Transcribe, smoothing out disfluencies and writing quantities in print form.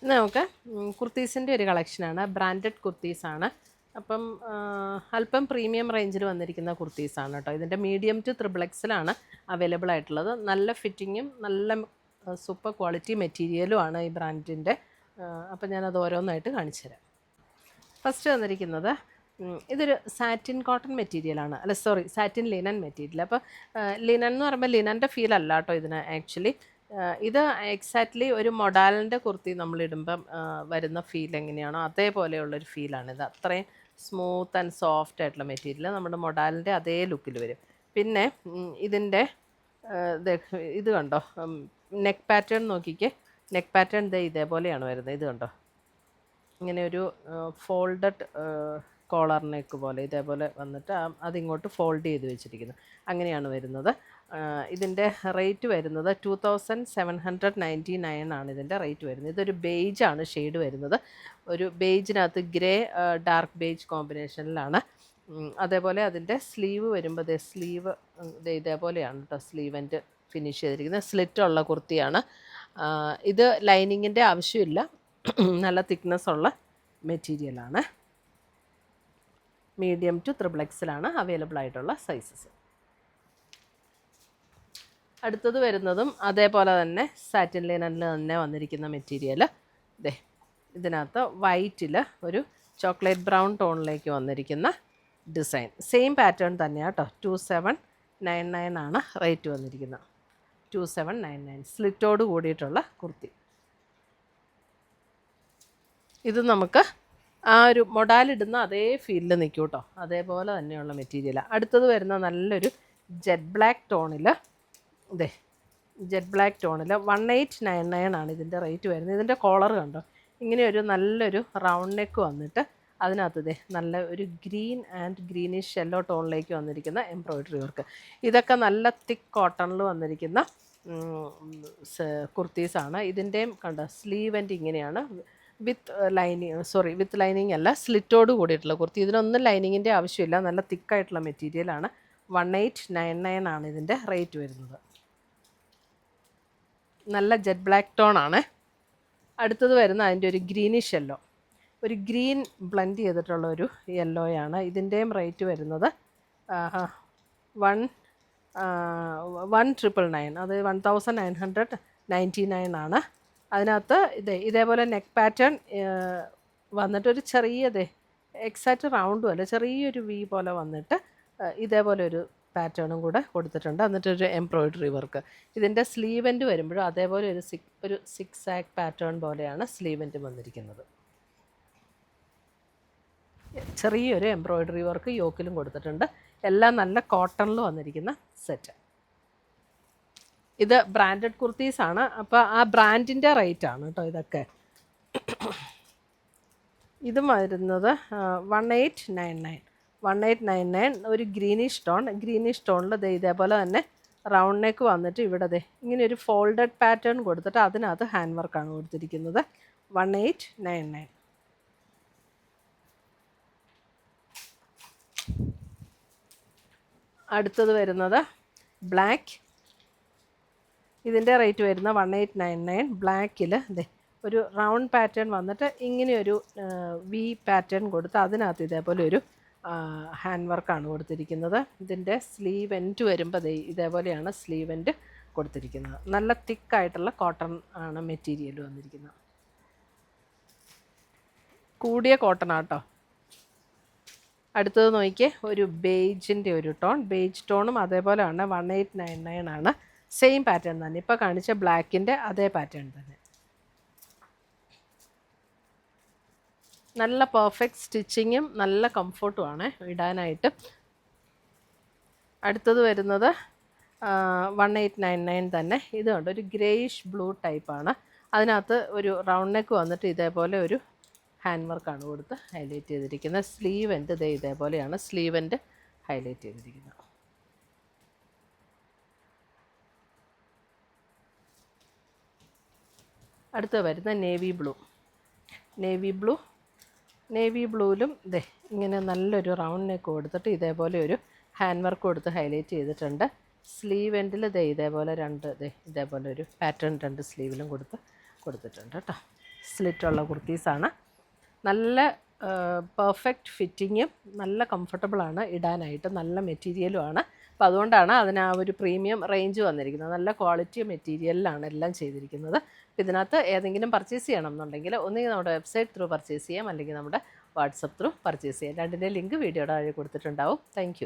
ഇന്ന് നമുക്ക് കുർത്തീസിൻ്റെ ഒരു കളക്ഷനാണ്. ബ്രാൻഡഡ് കുർത്തീസാണ്. അപ്പം അല്പം പ്രീമിയം റേഞ്ചിൽ വന്നിരിക്കുന്ന കുർത്തീസാണ് കേട്ടോ. ഇതിൻ്റെ മീഡിയം ടു XXXലാണ് അവൈലബിൾ ആയിട്ടുള്ളത്. നല്ല ഫിറ്റിങ്ങും നല്ല സൂപ്പർ ക്വാളിറ്റി മെറ്റീരിയലുമാണ് ഈ ബ്രാൻഡിൻ്റെ. അപ്പം ഞാനത് ഓരോന്നായിട്ട് കാണിച്ചു തരാം. ഫസ്റ്റ് വന്നിരിക്കുന്നത് ഇതൊരു സാറ്റിൻ കോട്ടൺ മെറ്റീരിയലാണ്. അല്ല സോറി, സാറ്റിൻ ലിനൻ മെറ്റീരിയൽ. അപ്പോൾ ലിനൻ എന്ന് പറയുമ്പോൾ ലിനൻ്റെ ഫീൽ അല്ല കേട്ടോ ഇതിന്. ആക്ച്വലി ഇത് എക്സാക്ട്ലി ഒരു മൊഡാലിൻ്റെ കുർത്തി നമ്മളിടുമ്പം വരുന്ന ഫീൽ എങ്ങനെയാണോ അതേപോലെയുള്ളൊരു ഫീലാണിത്. അത്രയും സ്മൂത്ത് ആൻഡ് സോഫ്റ്റ് ആയിട്ടുള്ള മെറ്റീരിയൽ നമ്മുടെ മൊഡാലിൻ്റെ അതേ ലുക്കിൽ വരും. പിന്നെ ഇതിൻ്റെ ഇത് കണ്ടോ, നെക്ക് പാറ്റേൺ നോക്കിക്കേ. നെക്ക് പാറ്റേൺ ഇതേപോലെയാണ് വരുന്നത്. ഇത് കണ്ടോ, ഇങ്ങനെ ഒരു ഫോൾഡഡ് കോളർ നെക്ക് പോലെ ഇതേപോലെ വന്നിട്ട് അതിങ്ങോട്ട് ഫോൾഡ് ചെയ്ത് വെച്ചിരിക്കുന്നു. അങ്ങനെയാണ് വരുന്നത്. ഇതിൻ്റെ റേറ്റ് വരുന്നത് 2799 ആണ് ഇതിൻ്റെ റേറ്റ് വരുന്നത്. ഇതൊരു ബേജാണ് ഷെയ്ഡ് വരുന്നത്. ഒരു ബേജിനകത്ത് ഗ്രേ ഡാർക്ക് ബേജ് കോമ്പിനേഷനിലാണ്. അതേപോലെ അതിൻ്റെ സ്ലീവ് വരുമ്പോൾ സ്ലീവ് ഇതേപോലെയാണ് കേട്ടോ. സ്ലീവൻ്റ് ഫിനിഷ് ചെയ്തിരിക്കുന്നത്. സ്ലിറ്റുള്ള കുർത്തിയാണ്. ഇത് ലൈനിങ്ങിൻ്റെ ആവശ്യമില്ല. നല്ല തിക്നെസ് ഉള്ള മെറ്റീരിയലാണ്. മീഡിയം ടു XXXലാണ് അവൈലബിൾ ആയിട്ടുള്ള സൈസസ്. അടുത്തത് വരുന്നതും അതേപോലെ തന്നെ സാറ്റിൻ ലിനനിൽ തന്നെ വന്നിരിക്കുന്ന മെറ്റീരിയൽ. ഇതിനകത്ത് വൈറ്റിൽ ഒരു ചോക്ലേറ്റ് ബ്രൗൺ ടോണിലേക്ക് വന്നിരിക്കുന്ന ഡിസൈൻ. സെയിം പാറ്റേൺ തന്നെയാണ് കേട്ടോ. 2799 ആണ് റേറ്റ് വന്നിരിക്കുന്നത്. 2799 സ്ലിറ്റോട് കൂടിയിട്ടുള്ള കുർത്തി. ഇത് നമുക്ക് ആ ഒരു മൊഡാലിടുന്ന അതേ ഫീലിൽ നിൽക്കും കേട്ടോ. അതേപോലെ തന്നെയുള്ള മെറ്റീരിയലാണ്. അടുത്തത് വരുന്ന നല്ലൊരു ജെറ്റ് ബ്ലാക്ക് ടോണിൽ ജെറ്റ് ബ്ലാക്ക് ടോണിൽ 1899 ആണ് ഇതിൻ്റെ റേറ്റ് വരുന്നത്. ഇതിൻ്റെ കോളർ കണ്ടോ, ഇങ്ങനെയൊരു നല്ലൊരു റൗണ്ട് നെക്ക് വന്നിട്ട് അതിനകത്ത് നല്ല ഒരു ഗ്രീൻ ആൻഡ് ഗ്രീനിഷ് യെല്ലോ ടോണിലേക്ക് വന്നിരിക്കുന്ന എംബ്രോയ്ഡറി വർക്ക്. ഇതൊക്കെ നല്ല തിക്ക് കോട്ടണിൽ വന്നിരിക്കുന്ന കുർത്തീസാണ്. ഇതിൻ്റെയും കണ്ടോ സ്ലീവ് ആൻഡ് ഇങ്ങനെയാണ്. വിത്ത് ലൈനിങ് അല്ല, സ്ലിറ്റോട് കൂടിയിട്ടുള്ള കുർത്തി. ഇതിനൊന്നും ലൈനിങ്ങിൻ്റെ ആവശ്യമില്ല. നല്ല തിക്കായിട്ടുള്ള മെറ്റീരിയലാണ്. 1899 ആണ് ഇതിൻ്റെ റേറ്റ് വരുന്നത്. നല്ല ജെറ്റ് ബ്ലാക്ക് ടോൺ ആണ്. അടുത്തത് വരുന്ന അതിൻ്റെ ഒരു ഗ്രീനിഷ് യെല്ലോ, ഒരു ഗ്രീൻ ബ്ലെൻഡ് ചെയ്തിട്ടുള്ള ഒരു യെല്ലോയാണ്. ഇതിൻ്റെയും റേറ്റ് വരുന്നത് 1999. അത് 1999 ആണ്. അതിനകത്ത് ഇതേപോലെ നെക്ക് പാറ്റേൺ വന്നിട്ടൊരു ചെറിയ എക്സാക്റ്റ് റൗണ്ടും അല്ല, ചെറിയൊരു വി പോലെ വന്നിട്ട് ഇതേപോലെ ഒരു പാറ്റേണും കൂടെ കൊടുത്തിട്ടുണ്ട്. എന്നിട്ടൊരു എംബ്രോയ്ഡറി വർക്ക്. ഇതിൻ്റെ സ്ലീവെൻ്റ് വരുമ്പോഴും അതേപോലെ ഒരു സിക്സ് ആക്ക് പാറ്റേൺ പോലെയാണ് സ്ലീവെൻ്റ് വന്നിരിക്കുന്നത്. ചെറിയൊരു എംബ്രോയ്ഡറി വർക്ക് യോക്കിലും കൊടുത്തിട്ടുണ്ട്. എല്ലാം നല്ല കോട്ടണിൽ വന്നിരിക്കുന്ന സെറ്റ്. ഇത് ബ്രാൻഡഡ് കുർത്തീസാണ്. അപ്പോൾ ആ ബ്രാൻഡിൻ്റെ റേറ്റാണ് കേട്ടോ ഇതൊക്കെ. ഇതും വരുന്നത് 1899 ഒരു ഗ്രീനിഷ് ടോണിൽ ഇതേപോലെ തന്നെ റൗണ്ട് നെക്ക് വന്നിട്ട് ഇവിടെ ഇങ്ങനെ ഒരു ഫോൾഡഡ് പാറ്റേൺ കൊടുത്തിട്ട് അതിനകത്ത് ഹാൻഡ് വർക്കാണ് കൊടുത്തിരിക്കുന്നത്. 1899. അടുത്തത് വരുന്നത് ബ്ലാക്ക്. ഇതിൻ്റെ റേറ്റ് വരുന്ന 1899. ബ്ലാക്കിൽ ഒരു റൗണ്ട് പാറ്റേൺ വന്നിട്ട് ഇങ്ങനെയൊരു വി പാറ്റേൺ കൊടുത്ത് അതിനകത്ത് ഇതേപോലെ ഒരു ഹാൻഡ് വർക്കാണ് കൊടുത്തിരിക്കുന്നത്. ഇതിൻ്റെ സ്ലീവ് എൻഡ് വരുമ്പോൾ ഇതേപോലെയാണ് സ്ലീവ് എൻഡ് കൊടുത്തിരിക്കുന്നത്. നല്ല തിക്കായിട്ടുള്ള കോട്ടൺ ആണ് മെറ്റീരിയൽ വന്നിരിക്കുന്നത്. കൂടിയ കോട്ടൺ ആട്ടോ. അടുത്തത് നോക്കിയേ, ഒരു ബേജിൻ്റെ ഒരു ടോൺ. ബേജ് ടോണും അതേപോലെ ആണ്. 1899 ആണ്. സെയിം പാറ്റേൺ തന്നെ, ഇപ്പോൾ കാണിച്ച ബ്ലാക്കിൻ്റെ അതേ പാറ്റേൺ തന്നെ. നല്ല പെർഫെക്റ്റ് സ്റ്റിച്ചിങ്ങും നല്ല കംഫർട്ടുമാണ് ഇടാനായിട്ട്. അടുത്തത് വരുന്നത് 1899 തന്നെ. ഇത് കണ്ടോ, ഒരു ഗ്രേയിഷ് ബ്ലൂ ടൈപ്പാണ്. അതിനകത്ത് ഒരു റൗണ്ട് നെക്ക് വന്നിട്ട് ഇതേപോലെ ഒരു ഹാൻഡ് വർക്കാണ് കൊടുത്ത് ഹൈലൈറ്റ് ചെയ്തിരിക്കുന്നത്. സ്ലീവ് എൻഡ് ഇതേപോലെയാണ് സ്ലീവ് എൻഡ് ഹൈലൈറ്റ് ചെയ്തിരിക്കുന്നത്. അടുത്ത് വരുന്ന നേവി ബ്ലൂവിലും ഇങ്ങനെ നല്ലൊരു റൗണ്ട് നെക്ക് കൊടുത്തിട്ട് ഇതേപോലെ ഒരു ഹാൻഡ് വർക്ക് കൊടുത്ത് ഹൈലൈറ്റ് ചെയ്തിട്ടുണ്ട്. സ്ലീവ് എൻഡിൽ ഇതേപോലെ ഇതേപോലെ ഒരു പാറ്റേൺ 2 സ്ലീവിലും കൊടുത്തിട്ടുണ്ട് കേട്ടോ. സ്ലിറ്റുള്ള കുർത്തീസാണ്. നല്ല പെർഫെക്റ്റ് ഫിറ്റിങ്ങും നല്ല കംഫർട്ടബിളാണ് ഇടാനായിട്ട്, നല്ല മെറ്റീരിയലുമാണ്. അപ്പോൾ അതുകൊണ്ടാണ് അതിന് ആ ഒരു പ്രീമിയം റേഞ്ച് വന്നിരിക്കുന്നത്. നല്ല ക്വാളിറ്റി മെറ്റീരിയലിലാണ് എല്ലാം ചെയ്തിരിക്കുന്നത്. ഇതിനകത്ത് ഏതെങ്കിലും പർച്ചേസ് ചെയ്യണം എന്നുണ്ടെങ്കിൽ ഒന്നുകിൽ നമ്മുടെ വെബ്സൈറ്റ് ത്രൂ പർച്ചേസ് ചെയ്യാം, അല്ലെങ്കിൽ നമ്മുടെ വാട്സപ്പ് ത്രൂ പർച്ചേസ് ചെയ്യാം. രണ്ടിൻ്റെ ലിങ്ക് വീഡിയോയുടെ താഴെ കൊടുത്തിട്ടുണ്ടാവും. താങ്ക്